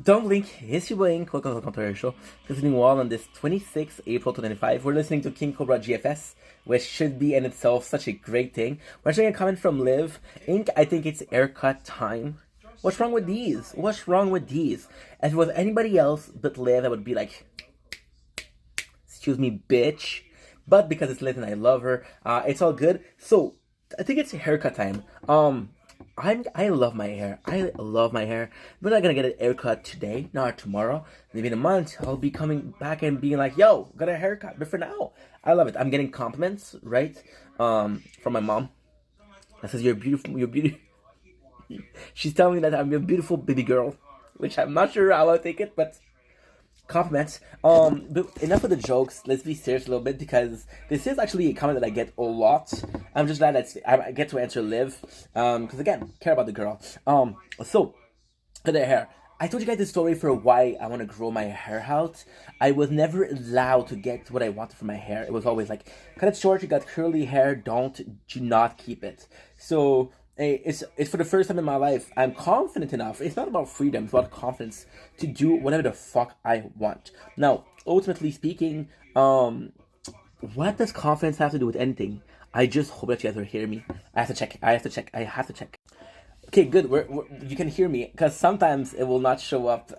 Don't blink, it's your boy, welcome to our show. Listening all on this 26th April 2025. We're listening to King Cobra GFS, which should be in itself such a great thing. We're getting a comment from Liv. Inc, I think it's haircut time. What's wrong with these? What's wrong with these? If it was anybody else but Liv, I would be like, excuse me, bitch. But because it's Liv and I love her, it's all good. So, I think it's haircut time. I love my hair. I love my hair. We're not gonna get an haircut today, not tomorrow. Maybe in a month, I'll be coming back and being like, "Yo, got a haircut." But for now, I love it. I'm getting compliments, right? From my mom. That says you're beautiful. You're beautiful. She's telling me that I'm a beautiful baby girl, which I'm not sure how I'll take it, but compliments. But enough of the jokes. Let's be serious a little bit because this is actually a comment that I get a lot. I'm just glad that I get to answer Liv. Because again, care about the girl. So for the hair. I told you guys the story for why I want to grow my hair out. I was never allowed to get what I wanted for my hair. It was always like, cut it short, you got curly hair, do not keep it. So it's for the first time in my life, I'm confident enough. It's not about freedom, it's about confidence to do whatever the fuck I want. Now, ultimately speaking, what does confidence have to do with anything? I just hope that you guys will hear me. I have to check. Okay, good. You can hear me because sometimes it will not show up.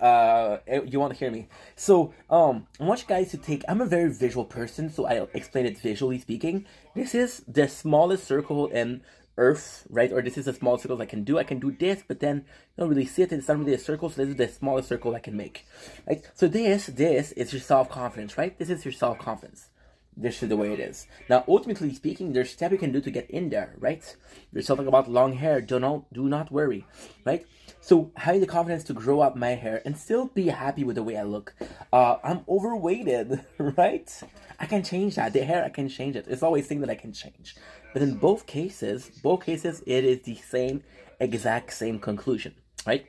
You won't hear me. So, I want you guys to take. I'm a very visual person, so I'll explain it visually speaking. This is the smallest circle in Earth, right? Or this is the smallest circle I can do. I can do this, but then you don't really see it. It's not really a circle, so this is the smallest circle I can make, right? So this is your self-confidence, right? This is your self-confidence. This is the way it is. Now, ultimately speaking, there's steps you can do to get in there, right? There's something about long hair. Do not worry, right? So, having the confidence to grow up my hair and still be happy with the way I look. I'm overweighted, right? I can change that. The hair, I can change it. It's always thing that I can change. But in both cases, it is the exact same conclusion, right?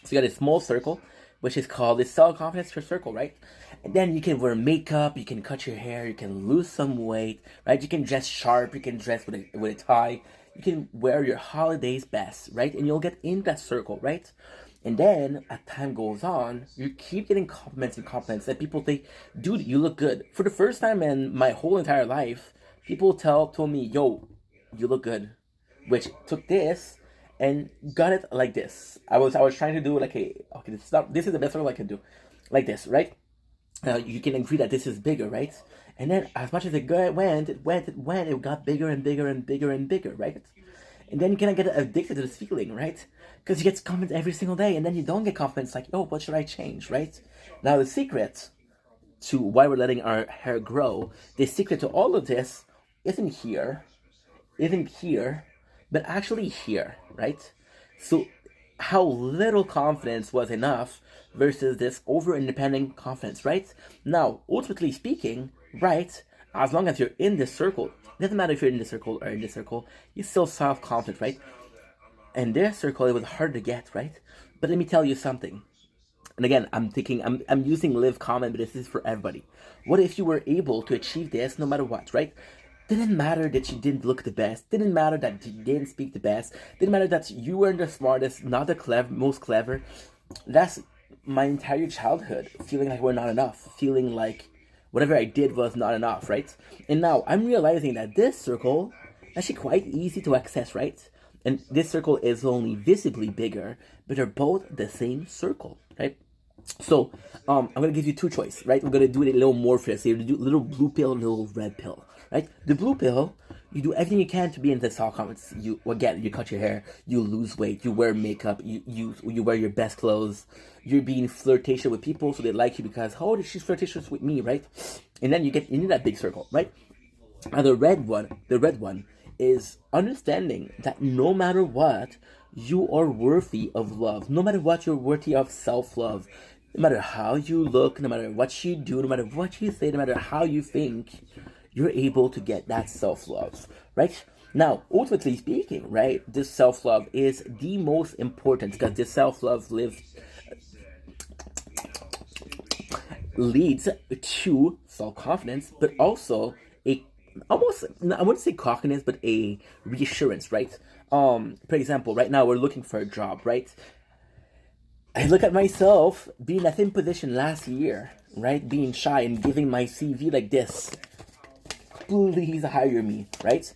So you got a small circle, which is called the self-confidence circle, right? And then you can wear makeup, you can cut your hair, you can lose some weight, right? You can dress sharp, you can dress with a tie, you can wear your holidays best, right? And you'll get in that circle, right? And then, as time goes on, you keep getting compliments that people think, dude, you look good. For the first time in my whole entire life, people told me, yo, you look good. Which took this and got it like this. I was trying to do like this is the best way I can do. Like this, right? You can agree that this is bigger, right? And then as much as it went, it got bigger and bigger and bigger and bigger, right? And then you kind of get addicted to this feeling, right? Because you get compliments every single day, and then you don't get compliments like, oh, what should I change, right? Now the secret to why we're letting our hair grow, the secret to all of this isn't here, but actually here, right? So how little confidence was enough versus this over-independent confidence, right? Now, ultimately speaking, right, as long as you're in this circle, it doesn't matter if you're in this circle or in this circle, you're still self-confident, right? And this circle, it was hard to get, right? But let me tell you something. And again, I'm using Liv comment, but this is for everybody. What if you were able to achieve this no matter what, right? Didn't matter that you didn't look the best. Didn't matter that you didn't speak the best. Didn't matter that you weren't the smartest, not the most clever. That's my entire childhood, feeling like we're not enough. Feeling like whatever I did was not enough, right? And now I'm realizing that this circle is actually quite easy to access, right? And this circle is only visibly bigger, but they're both the same circle, right? So, I'm gonna give you two choices, right? We're gonna do it a little more for this. So you do a little blue pill, a little red pill, right? The blue pill, you do everything you can to be in the self-confidence. You cut your hair, you lose weight, you wear makeup, you wear your best clothes, you're being flirtatious with people so they like you because, oh, she's flirtatious with me, right? And then you get into that big circle, right? Now the red one is understanding that no matter what, you are worthy of love. No matter what, you're worthy of self-love. No matter how you look, no matter what you do, no matter what you say, no matter how you think, you're able to get that self-love, right? Now, ultimately speaking, right, this self-love is the most important because this self-love leads to self-confidence, but also almost, I wouldn't say cockiness, but a reassurance, right? For example, right now we're looking for a job, right? I look at myself being in that same position last year, right? Being shy and giving my CV like this. Please hire me, right?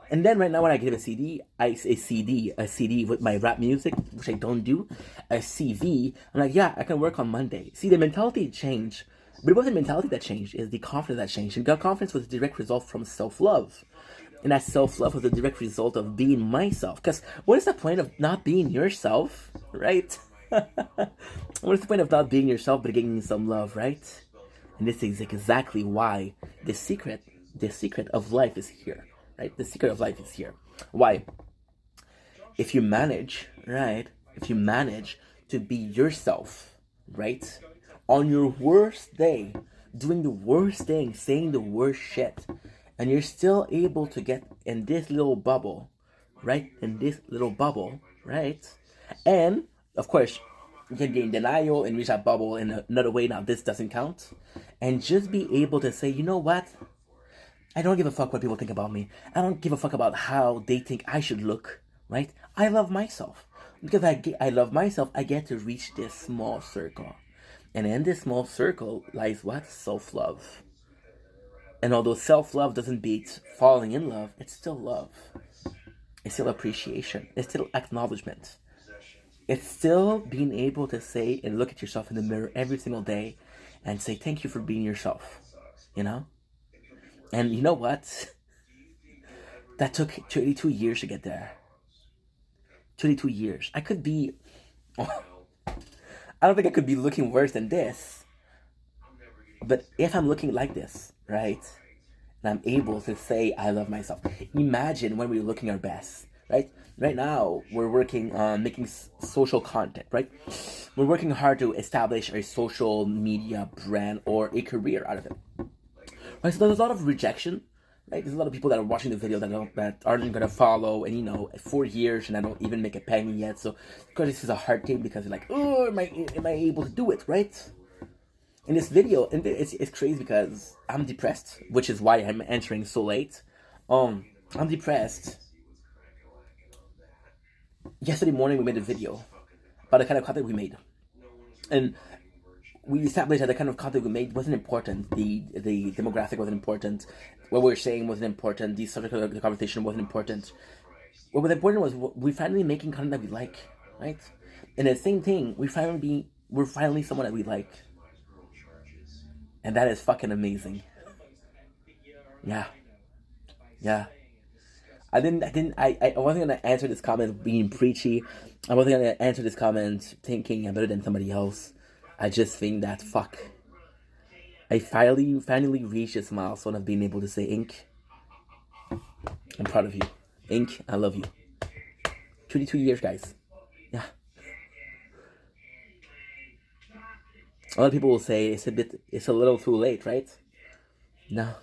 And then right now when I give a CD with my rap music, which I don't do, a CV, I'm like, yeah, I can work on Monday. See, the mentality changed. But it wasn't mentality that changed, it's the confidence that changed. And confidence was a direct result from self-love. And that self-love was a direct result of being myself. Because what is the point of not being yourself, right? What is the point of not being yourself but getting some love, right? And this is exactly why the secret of life is here, right? The secret of life is here. Why? If you manage, right? If you manage to be yourself, right? On your worst day, doing the worst thing, saying the worst shit, and you're still able to get in this little bubble, right? In this little bubble, right? And, of course, you can be in denial and reach that bubble in another way. Now, this doesn't count. And just be able to say, you know what? I don't give a fuck what people think about me. I don't give a fuck about how they think I should look, right? I love myself. Because I love myself, I get to reach this small circle. And in this small circle lies what? Self-love. And although self-love doesn't beat falling in love, it's still love. It's still appreciation. It's still acknowledgement. It's still being able to say and look at yourself in the mirror every single day and say, thank you for being yourself, you know? And you know what? That took 22 years to get there. 22 years. I could be... I don't think I could be looking worse than this. But if I'm looking like this, right? And I'm able to say I love myself. Imagine when we're looking our best, right? Right now, we're working on making social content, right? We're working hard to establish a social media brand or a career out of it. Right? So there's a lot of rejection, right? There's a lot of people that are watching the video that aren't going to follow, and 4 years and I don't even make a penny yet. So, because this is a hard thing, because they're like, oh, am I able to do it, right? In this video, and it's crazy because I'm depressed, which is why I'm entering so late. I'm depressed. Yesterday morning we made a video about the kind of content we made, and we established that the kind of content we made wasn't important. The demographic wasn't important. What we were saying wasn't important. The subject of the conversation wasn't important. What was important was we finally making content that we like, right? And the same thing, we're finally someone that we like. And that is fucking amazing. Yeah. I wasn't gonna answer this comment being preachy. I wasn't gonna answer this comment thinking I'm better than somebody else. I just think that I finally reached this milestone of being able to say, Ink, I'm proud of you. Ink, I love you. 22 years, guys. Yeah. A lot of people will say it's a little too late, right? No.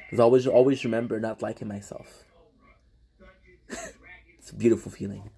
Because always remember not liking myself. It's a beautiful feeling.